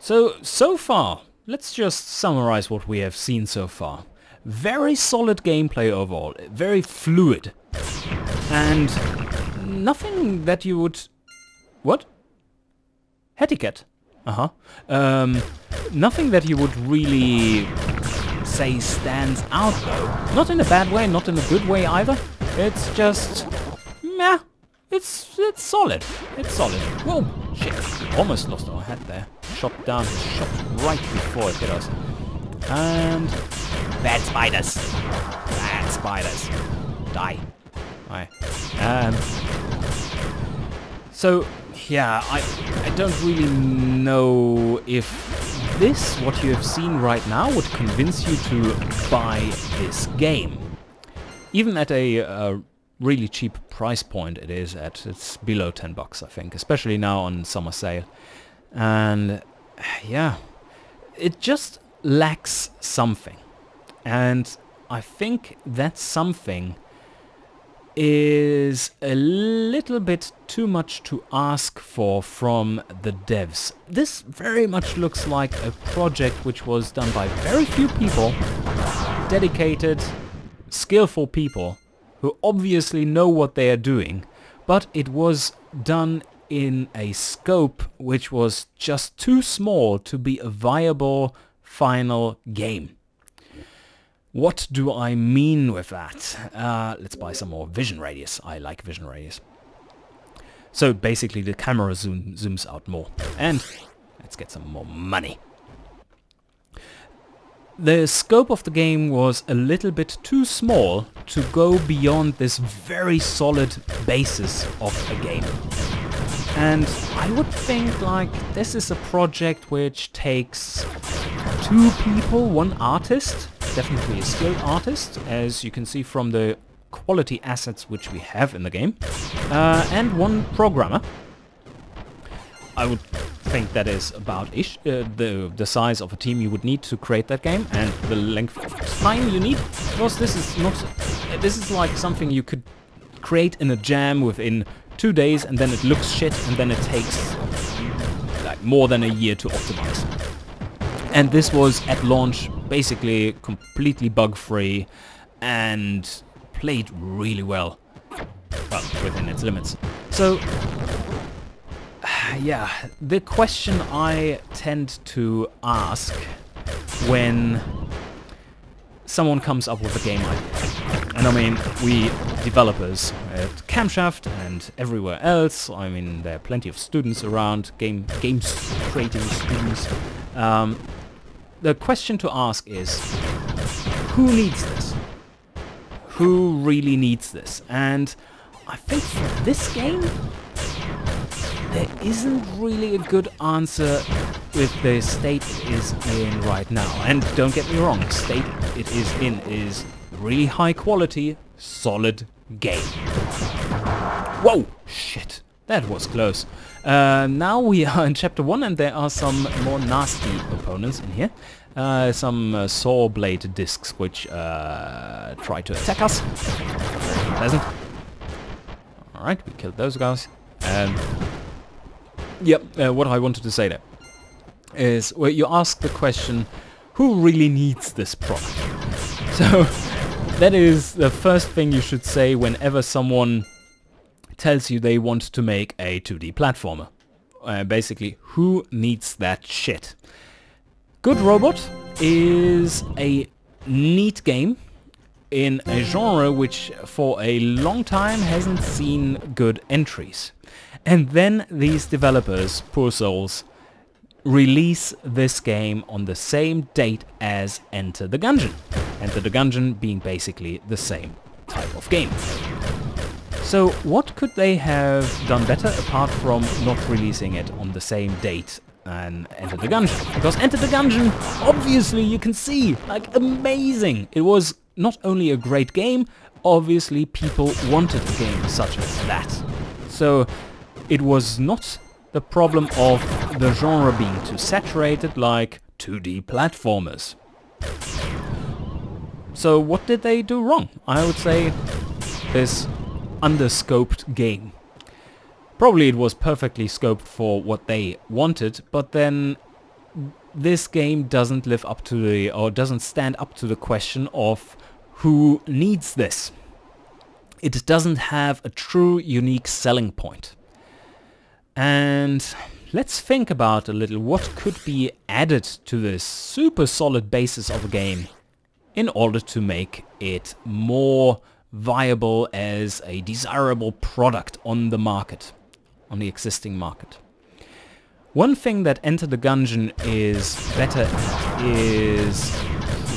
So far, let's just summarize what we have seen so far. Very solid gameplay overall, very fluid, and nothing that you would... What? Etiquette? Nothing that you would really say stands out though. Not in a bad way, not in a good way either. It's just... meh. It's solid. It's solid. Whoa! Shit. Almost lost our head there. Shot down. Shot right before it hit us. And... bad spiders. Bad spiders. Die. Bye. So, yeah, I don't really know if this, what you have seen right now, would convince you to buy this game. Even at a really cheap price point it's below $10 I think, especially now on summer sale. And yeah, it just lacks something. And I think that something is a little bit too much to ask for from the devs. This very much looks like a project which was done by very few people, dedicated, skillful people, who obviously know what they are doing, but it was done in a scope which was just too small to be a viable final game. What do I mean with that? Let's buy some more vision radius. I like vision radius. So basically the camera zooms out more. And let's get some more money. The scope of the game was a little bit too small to go beyond this very solid basis of a game. And I would think like this is a project which takes 2 people, 1 artist, definitely a skilled artist, as you can see from the quality assets which we have in the game, and 1 programmer. I would think that is about the size of a team you would need to create that game, and the length of time you need, because this is like something you could create in a jam within 2 days, and then it looks shit, and then it takes like more than a year to optimize. And this was at launch basically completely bug-free and played really well within its limits. So yeah, the question I tend to ask when someone comes up with a game idea, and I mean we developers at Camshaft and everywhere else, I mean there are plenty of students around, games creating students, the question to ask is, who needs this? Who really needs this? And I think for this game, there isn't really a good answer with the state it is in right now. And don't get me wrong, the state it is in is really high quality, solid game. Whoa! Shit, that was close. Now we are in chapter 1 and there are some more nasty opponents in here. Some saw blade discs which try to attack us. Pleasant. Alright, we killed those guys. Yep, what I wanted to say there is, well, you ask the question, who really needs this product? So, that is the first thing you should say whenever someone tells you they want to make a 2D platformer. Basically, who needs that shit? Good Robot is a neat game in a genre which for a long time hasn't seen good entries. And then these developers, poor souls, release this game on the same date as Enter the Gungeon. Enter the Gungeon being basically the same type of game. So what could they have done better apart from not releasing it on the same date and Enter the Gungeon? Because Enter the Gungeon, obviously you can see, like, amazing. It was not only a great game, obviously people wanted a game such as that. So it was not the problem of the genre being too saturated like 2D platformers. So what did they do wrong? I would say this underscoped game. Probably it was perfectly scoped for what they wanted, but then this game doesn't live up to the, or doesn't stand up to the question of who needs this. It doesn't have a true unique selling point. And let's think about a little what could be added to this super solid basis of a game in order to make it more viable as a desirable product on the market, on the existing market. One thing that Enter the Gungeon is better at is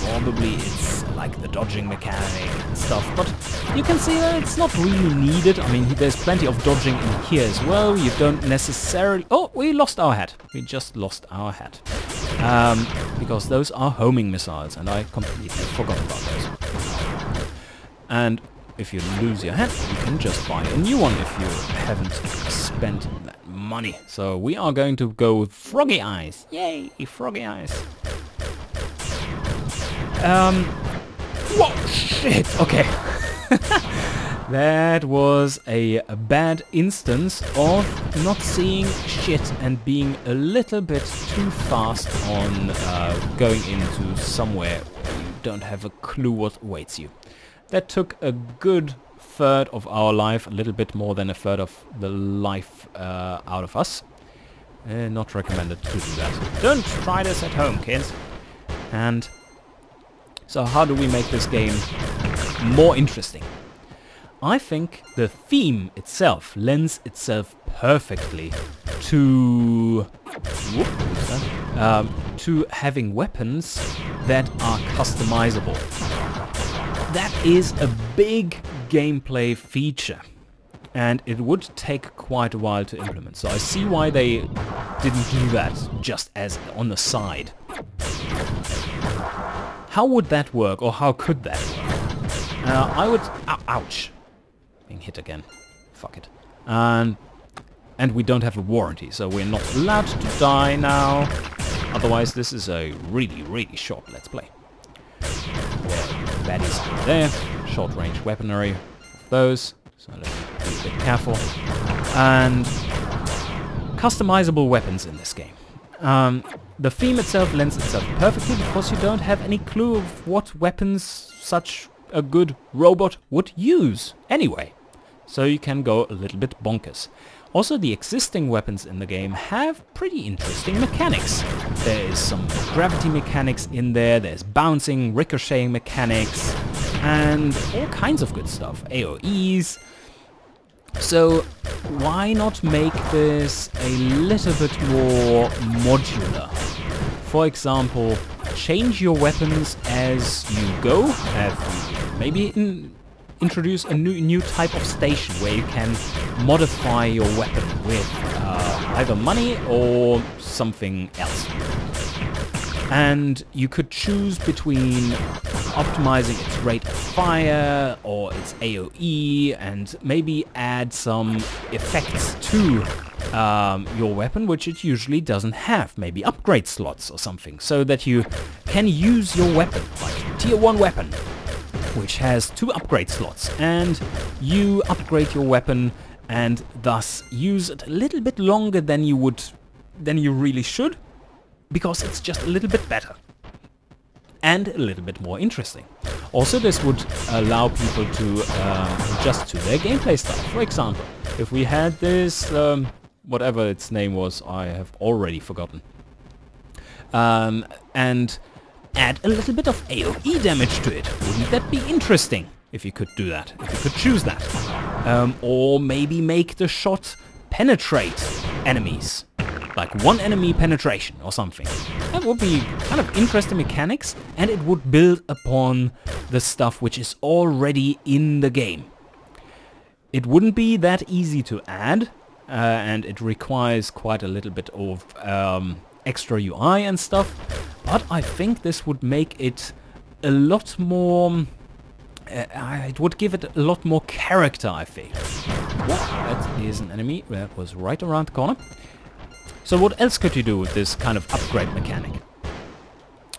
probably it's like the dodging mechanic and stuff, but you can see that it's not really needed. I mean, there's plenty of dodging in here as well. You don't necessarily... Oh, we lost our hat. We just lost our hat. Because those are homing missiles, and I completely forgot about those. And if you lose your hat, you can just buy a new one if you haven't spent that money. So we are going to go with Froggy Eyes. Yay, Froggy Eyes. Whoa, shit, okay. That was a bad instance of not seeing shit and being a little bit too fast on going into somewhere where you don't have a clue what awaits you. That took a good third of our life, a little bit more than a third of the life out of us. Not recommended to do that. Don't try this at home, kids. And so how do we make this game more interesting? I think the theme itself lends itself perfectly to to having weapons that are customizable. That is a big gameplay feature, and it would take quite a while to implement. So I see why they didn't do that just as on the side. How would that work, or how could that work? I would... ouch. Being hit again. Fuck it. And we don't have a warranty, so we're not allowed to die now. Otherwise, this is a really, really short Let's Play. Baddies there. Short-range weaponry of those. So let's be a bit careful. And customizable weapons in this game. The theme itself lends itself perfectly because you don't have any clue of what weapons such a good robot would use anyway. So you can go a little bit bonkers. Also, the existing weapons in the game have pretty interesting mechanics. There is some gravity mechanics in there, there's bouncing, ricocheting mechanics, and all kinds of good stuff. AoEs. So why not make this a little bit more modular? For example, change your weapons as you go. Introduce a new type of station where you can modify your weapon with either money or something else. And you could choose between optimizing its rate of fire or its AoE, and maybe add some effects to your weapon which it usually doesn't have. Maybe upgrade slots or something, so that you can use your weapon, like tier 1 weapon, which has 2 upgrade slots, and you upgrade your weapon and thus use it a little bit longer than you really should, because it's just a little bit better and a little bit more interesting. Also, this would allow people to adjust to their gameplay style. For example, if we had this, whatever its name was, I have already forgotten, and add a little bit of AoE damage to it. Wouldn't that be interesting if you could do that, if you could choose that? Or maybe make the shot penetrate enemies, like 1 enemy penetration or something. That would be kind of interesting mechanics, and it would build upon the stuff which is already in the game. It wouldn't be that easy to add, and it requires quite a little bit of extra UI and stuff, but I think this would make it a lot more... it would give it a lot more character, I think. That is an enemy that was right around the corner. So what else could you do with this kind of upgrade mechanic?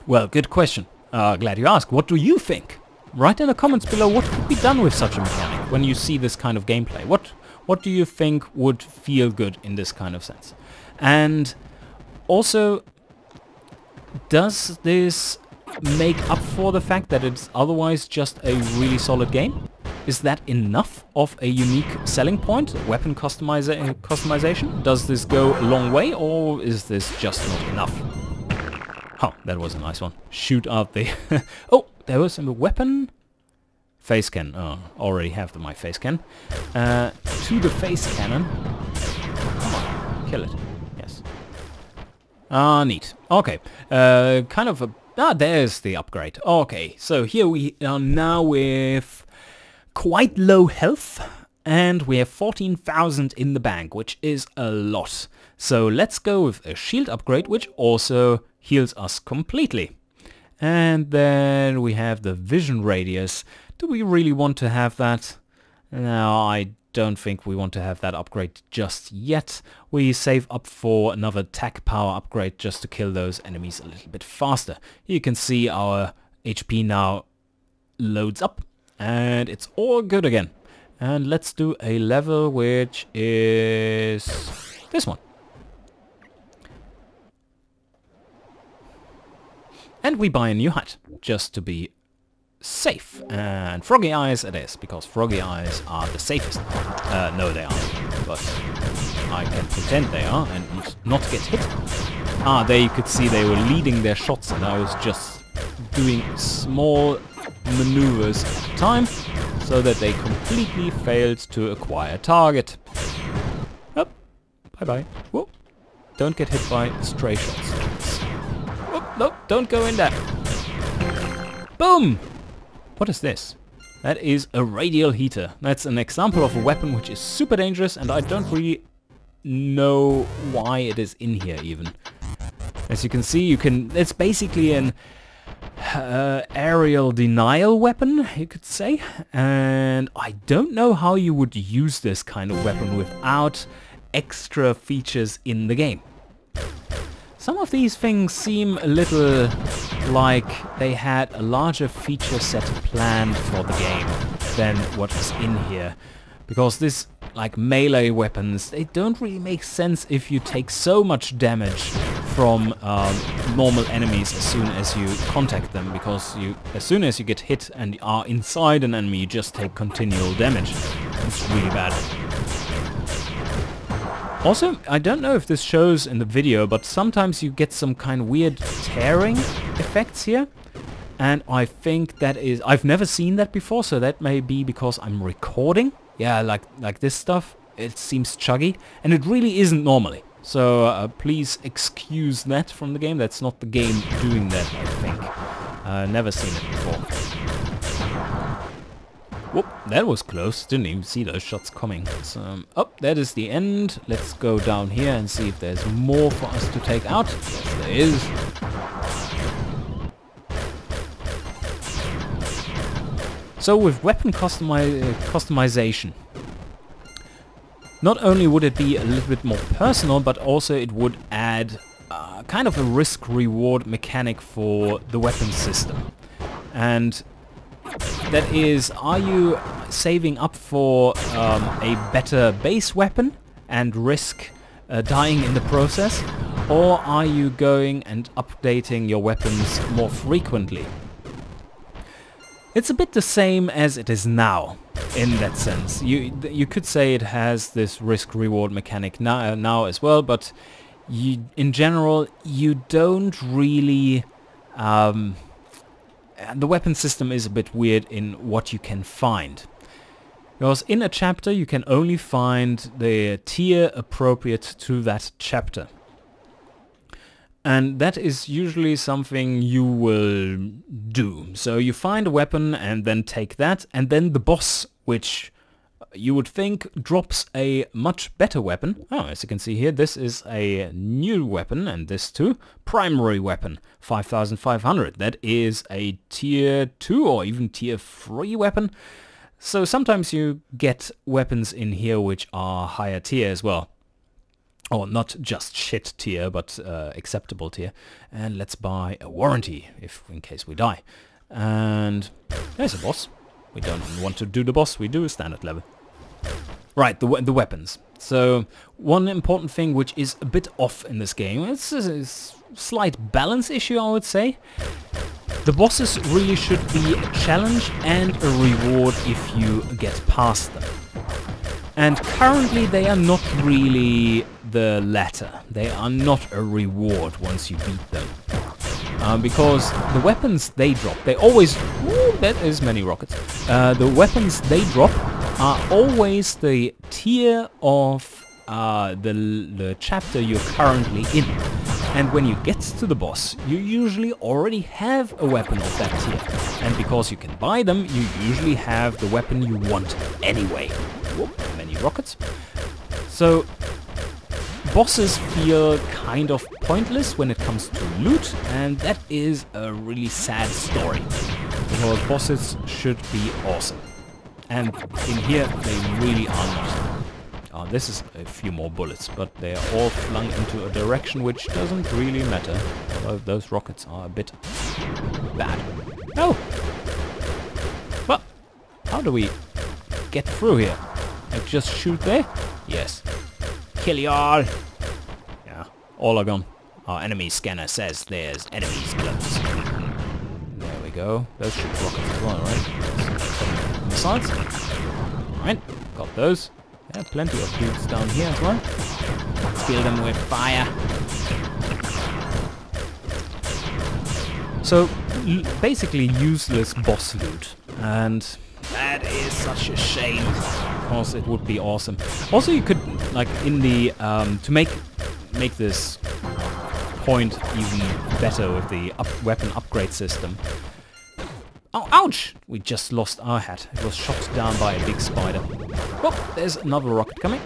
Well, good question. Glad you asked. What do you think? Write in the comments below what could be done with such a mechanic when you see this kind of gameplay. What do you think would feel good in this kind of sense? And also, does this make up for the fact that it's otherwise just a really solid game? Is that enough of a unique selling point? Weapon customization? Does this go a long way, or is this just not enough? Oh, that was a nice one. Shoot out the... Oh, there was a weapon. Face cannon. Oh, already have my face cannon. To the face cannon. Come on, kill it. Yes. Ah, neat. Okay. Kind of a... Ah, there's the upgrade. Okay, so here we are now with quite low health. And we have 14,000 in the bank, which is a lot. So let's go with a shield upgrade, which also heals us completely. And then we have the vision radius. Do we really want to have that? No, I don't think we want to have that upgrade just yet. We save up for another attack power upgrade just to kill those enemies a little bit faster. You can see our HP now loads up and it's all good again. And let's do a level which is this one. And we buy a new hut just to be safe. And froggy eyes it is, because froggy eyes are the safest. No, they aren't, but I can pretend they are and not get hit. Ah, there you could see they were leading their shots and I was just doing small maneuvers at a time so that they completely failed to acquire target. Oh, bye-bye. Whoa. Don't get hit by stray shots. Oh, no, don't go in there. Boom! What is this? That is a radial heater. That's an example of a weapon which is super dangerous and I don't really know why it is in here even. As you can see, it's basically an aerial denial weapon, you could say. And I don't know how you would use this kind of weapon without extra features in the game. Some of these things seem a little like they had a larger feature set planned for the game than what is in here. Because this, like melee weapons, they don't really make sense if you take so much damage from normal enemies as soon as you contact them. Because as soon as you get hit and are inside an enemy, you just take continual damage. It's really bad. Also, I don't know if this shows in the video, but sometimes you get some kind of weird tearing effects here. And I think that is... I've never seen that before, so that may be because I'm recording. Yeah, like this stuff, it seems chuggy. And it really isn't normally. So please excuse that from the game. That's not the game doing that, I think. Never seen it before. Whoop, that was close. Didn't even see those shots coming. So, oh, that is the end. Let's go down here and see if there's more for us to take out. Yes, there is. So with weapon customization, not only would it be a little bit more personal, but also it would add kind of a risk-reward mechanic for the weapon system. And that is, are you saving up for a better base weapon and risk dying in the process? Or are you going and updating your weapons more frequently? It's a bit the same as it is now, in that sense. You could say it has this risk-reward mechanic now as well, but in general, you don't really... the weapon system is a bit weird in what you can find. Because in a chapter you can only find the tier appropriate to that chapter. And that is usually something you will do. So you find a weapon and then take that, and then the boss, which you would think drops a much better weapon. Oh, as you can see here, this is a new weapon, and this too. Primary weapon, 5,500. That is a tier 2 or even tier 3 weapon. So sometimes you get weapons in here which are higher tier as well. Or not just shit tier, but acceptable tier. And let's buy a warranty, in case we die. And there's a boss. We don't want to do the boss, we do a standard level. Right, the weapons. So one important thing which is a bit off in this game, it's a slight balance issue, I would say. The bosses really should be a challenge and a reward if you get past them. And currently they are not really the latter. They are not a reward once you beat them. Because the weapons they drop, they always... Ooh, that is many rockets. The weapons they drop are always the tier of the chapter you're currently in. And when you get to the boss, you usually already have a weapon of that tier. And because you can buy them, you usually have the weapon you want anyway. Whoop, many rockets. So bosses feel kind of pointless when it comes to loot, and that is a really sad story. Because bosses should be awesome. And in here, they really are not. This is a few more bullets, but they are all flung into a direction which doesn't really matter. Although those rockets are a bit bad. No! Well, how do we get through here? Like just shoot there? Yes. Kill y'all! Yeah, all are gone. Our enemy scanner says there's enemies close. There we go. Those shoot rockets as well, right? Missiles. Alright, got those. Yeah, plenty of dudes down here as well. Kill them with fire. So, basically useless boss loot. And that is such a shame. Because it would be awesome. Also, you could, like, in the... to make this point even better with the weapon upgrade system. Oh, ouch! We just lost our hat. It was shot down by a big spider. Oh, there's another rocket coming.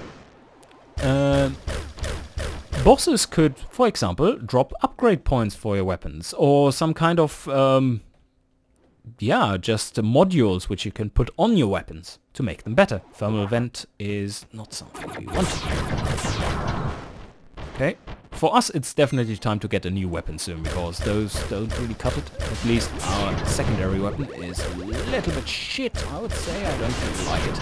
Bosses could, for example, drop upgrade points for your weapons. Or some kind of, yeah, just modules which you can put on your weapons to make them better. Thermal vent is not something we want. Okay. For us, it's definitely time to get a new weapon soon, because those don't really cut it. At least our secondary weapon is a little bit shit, I would say. I don't really like it.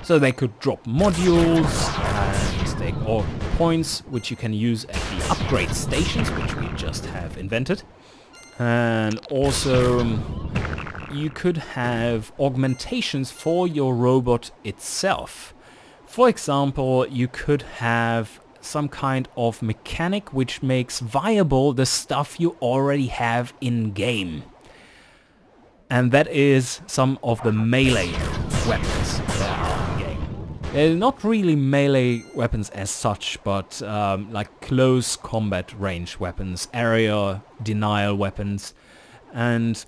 So they could drop modules, and or points, which you can use at the upgrade stations, which we just have invented. And also, you could have augmentations for your robot itself. For example, you could have some kind of mechanic which makes viable the stuff you already have in-game. And that is some of the melee weapons that are in-game. They're not really melee weapons as such, but like close combat range weapons, area denial weapons. And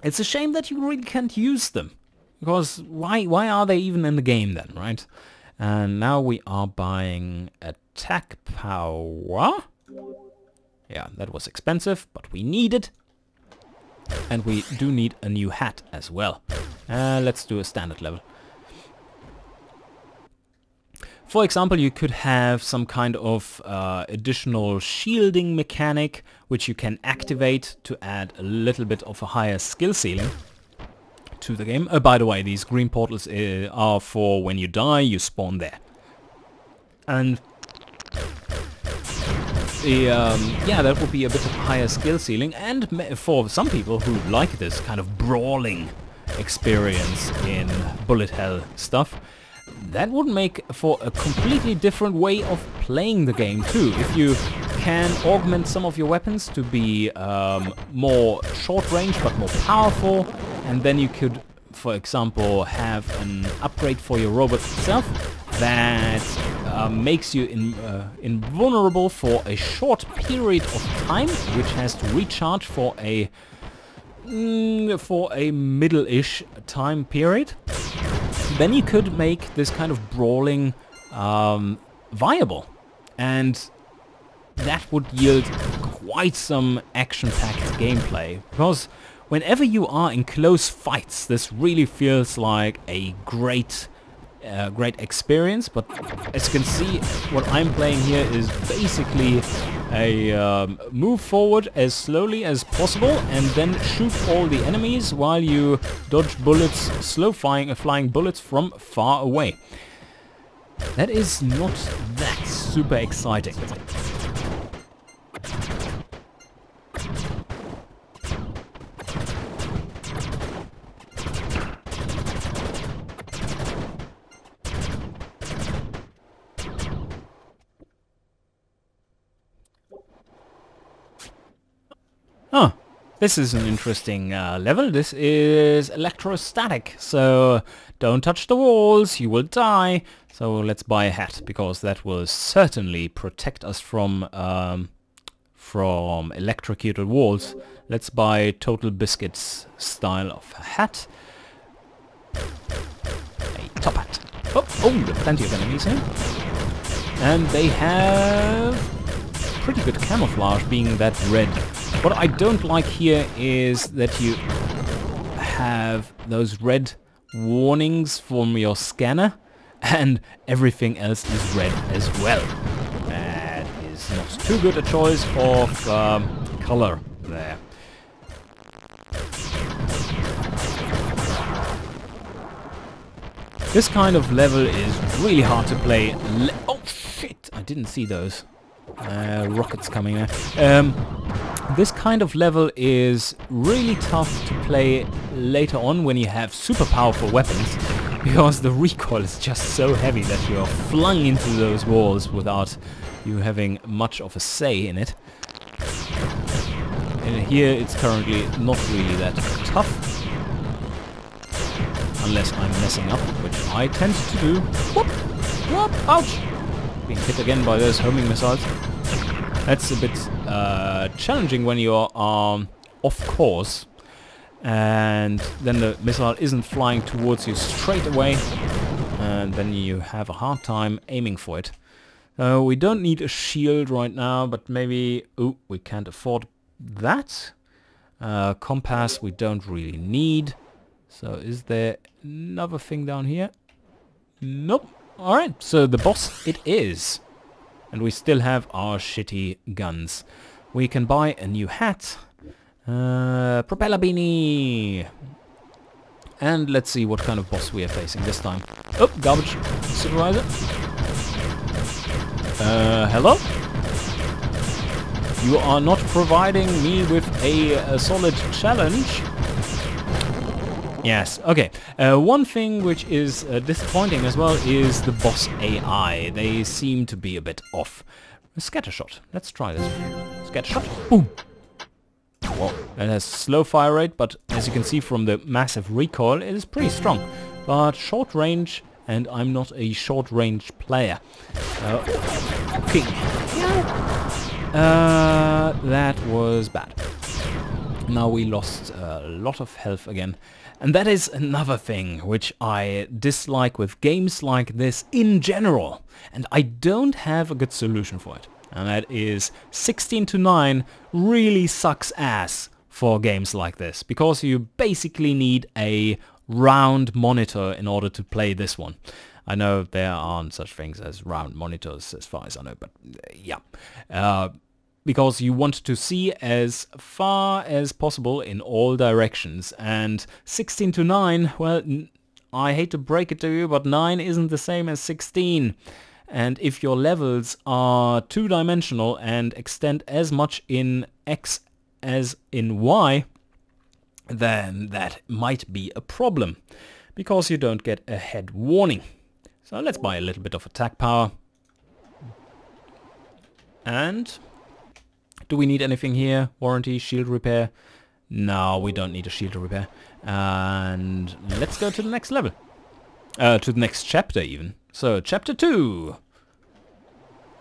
it's a shame that you really can't use them. Because why are they even in the game then, right? And now we are buying attack power. Yeah, that was expensive, but we need it. And we do need a new hat as well. Let's do a standard level. For example, you could have some kind of additional shielding mechanic, which you can activate to add a little bit of a higher skill ceiling to the game. By the way, these green portals are for when you die, you spawn there. And yeah, that would be a bit of a higher skill ceiling, and for some people who like this kind of brawling experience in bullet hell stuff, that would make for a completely different way of playing the game too. If you can augment some of your weapons to be more short range but more powerful, and then you could, for example, have an upgrade for your robot itself that makes you invulnerable for a short period of time, which has to recharge for a middle-ish time period. Then you could make this kind of brawling viable, and that would yield quite some action-packed gameplay, because whenever you are in close fights, this really feels like a great experience. But as you can see, what I'm playing here is basically move forward as slowly as possible and then shoot all the enemies while you dodge bullets, flying bullets from far away. That is not that super exciting. Oh, this is an interesting level. This is electrostatic, so don't touch the walls, you will die. So let's buy a hat, because that will certainly protect us from electrocuted walls. Let's buy Total Biscuits style of hat. A top hat. Oh, there are plenty of enemies here. And they have pretty good camouflage, being that red. What I don't like here is that you have those red warnings from your scanner and everything else is red as well. That is not too good a choice of color there. This kind of level is really hard to play. Oh shit! I didn't see those rockets coming there. This kind of level is really tough to play later on when you have super powerful weapons, because the recoil is just so heavy that you are flung into those walls without you having much of a say in it. And here it's currently not really that tough, unless I'm messing up, which I tend to do. Whoop! Whoop! Ouch! Being hit again by those homing missiles. That's a bit challenging when you are off course and then the missile isn't flying towards you straight away, and then you have a hard time aiming for it. We don't need a shield right now, but maybe... Ooh, we can't afford that. Compass we don't really need. So is there another thing down here? Nope. Alright, so the boss it is. And we still have our shitty guns. We can buy a new hat. Propeller beanie. And let's see what kind of boss we are facing this time. Oh, garbage supervisor. Hello? You are not providing me with a solid challenge. Yes, okay. One thing which is disappointing as well is the boss AI. They seem to be a bit off. A scattershot. Let's try this. Scattershot. Boom! Whoa. It has slow fire rate, but as you can see from the massive recoil, it is pretty strong. But short range, and I'm not a short range player. Okay. That was bad. Now we lost a lot of health again. And that is another thing which I dislike with games like this in general. And I don't have a good solution for it. And that is 16:9 really sucks ass for games like this. Because you basically need a round monitor in order to play this one. I know there aren't such things as round monitors as far as I know, but yeah. Because you want to see as far as possible in all directions, and 16:9, well, I hate to break it to you, but 9 isn't the same as 16. And if your levels are two-dimensional and extend as much in X as in Y, then that might be a problem, because you don't get a head warning. So let's buy a little bit of attack power. And... do we need anything here? Warranty, shield repair? No, we don't need a shield repair. And let's go to the next level. To the next chapter even. So, chapter 2.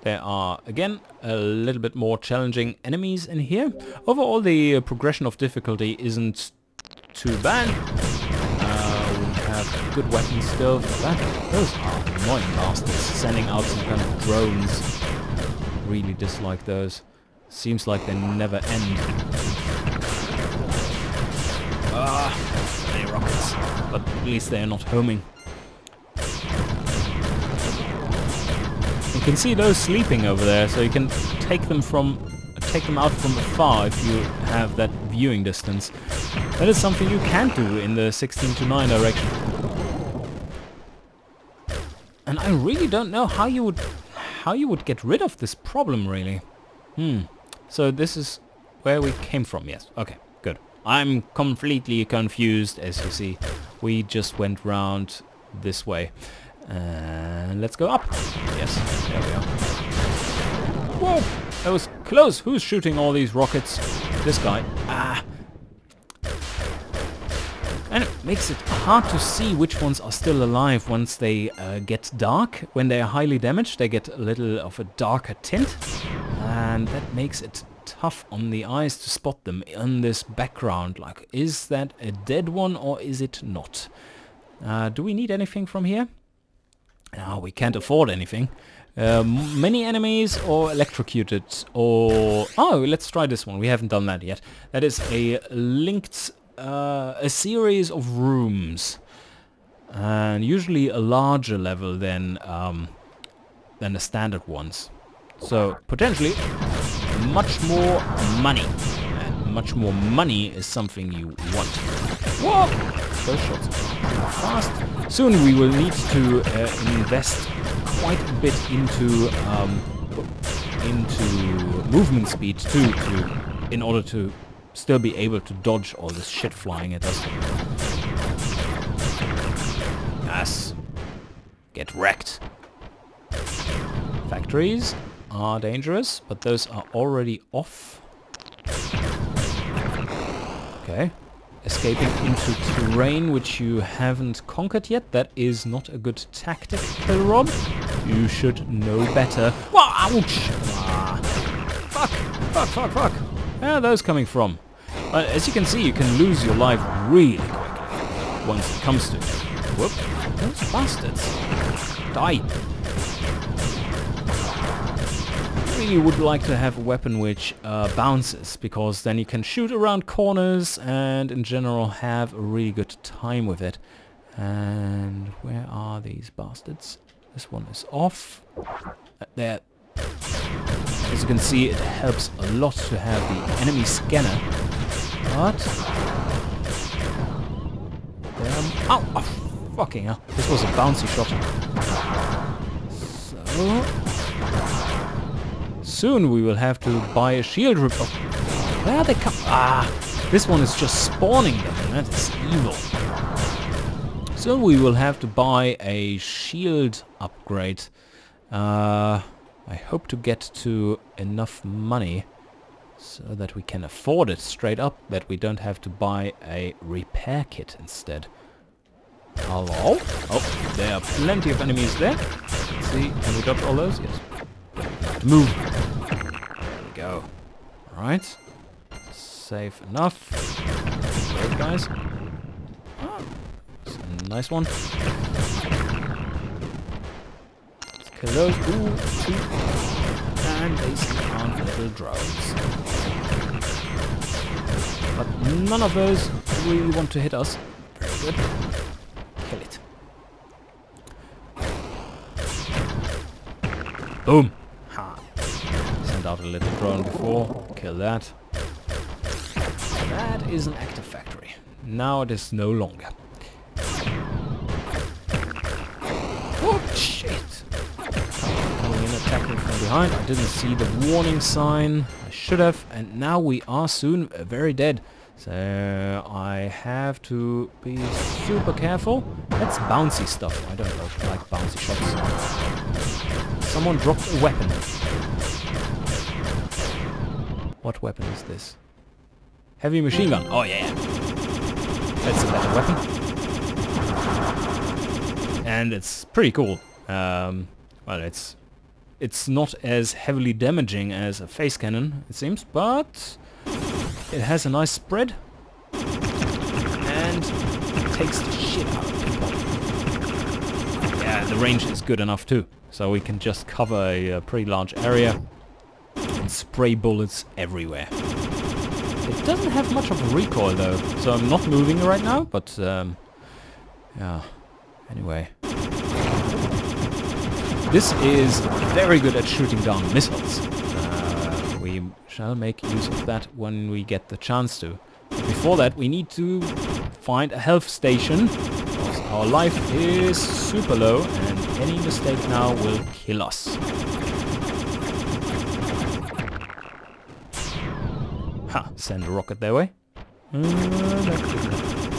There are, again, a little bit more challenging enemies in here. Overall, the progression of difficulty isn't too bad. We have good weapons still for that. Those are annoying bastards sending out some kind of drones. Really dislike those. Seems like they never end. Many rockets. But at least they are not homing. You can see those sleeping over there, so you can take them out from afar if you have that viewing distance. That is something you can't do in the 16:9 direction. And I really don't know how you would get rid of this problem, really. So this is where we came from, yes. Okay, good. I'm completely confused, as you see. We just went round this way. And let's go up. Yes, there we are. Whoa, that was close. Who's shooting all these rockets? This guy. Ah. And it makes it hard to see which ones are still alive once they get dark. When they are highly damaged, they get a little of a darker tint. And that makes it tough on the eyes to spot them in this background. Like, is that a dead one or is it not? Do we need anything from here? No, we can't afford anything. Many enemies or electrocuted or... Oh, let's try this one. We haven't done that yet. That is a linked... a series of rooms, and usually a larger level than the standard ones. So potentially much more money, and much more money is something you want. Whoa! Those shots are fast. Soon we will need to invest quite a bit into movement speed too, in order to still be able to dodge all this shit flying at us. Yes. Get wrecked. Factories are dangerous, but those are already off. Okay. Escaping into terrain which you haven't conquered yet. That is not a good tactic, Rob. You should know better. Whoa, ouch! Ah. Fuck! Fuck, fuck, fuck! Where are those coming from? As you can see, you can lose your life really quickly once it comes to it. Whoop! Those bastards! Die! I really would like to have a weapon which bounces, because then you can shoot around corners and in general have a really good time with it. And where are these bastards? This one is off. There. As you can see, it helps a lot to have the enemy scanner. But... Ow! Oh, fucking hell. This was a bouncy shot. So... Soon we will have to buy a shield rip-off. Where they come... Ah! This one is just spawning them. That is evil. Soon we will have to buy a shield upgrade. I hope to get to enough money so that we can afford it straight up, that we don't have to buy a repair kit instead. Hello? Oh, there are plenty of enemies there. Let's see, can we dodge all those? Yes. Move. There we go. Alright. Safe enough. Those guys. Oh, that's a nice one. Kill those. Ooh, two. And they spawn little drones. But none of those really want to hit us. Very good. Kill it. Boom! Ha! Send out a little drone before. Kill that. That is an active factory. Now it is no longer. Oh, shit! Coming in, attacking from behind. I didn't see the warning sign. I should have. And now we are soon very dead. So I have to be super careful. That's bouncy stuff. I don't like bouncy shots. Someone dropped a weapon. What weapon is this? Heavy machine gun. Oh yeah. That's a better weapon. And it's pretty cool. Well, it's not as heavily damaging as a face cannon, it seems, but it has a nice spread and it takes the shit out of people. Yeah, the range is good enough too, so we can just cover a pretty large area and spray bullets everywhere. It doesn't have much of a recoil though, so I'm not moving right now, but yeah, anyway. This is very good at shooting down missiles. shall make use of that when we get the chance to. Before that, we need to find a health station, because our life is super low, and any mistake now will kill us. Ha! Send a rocket their way. That's good enough.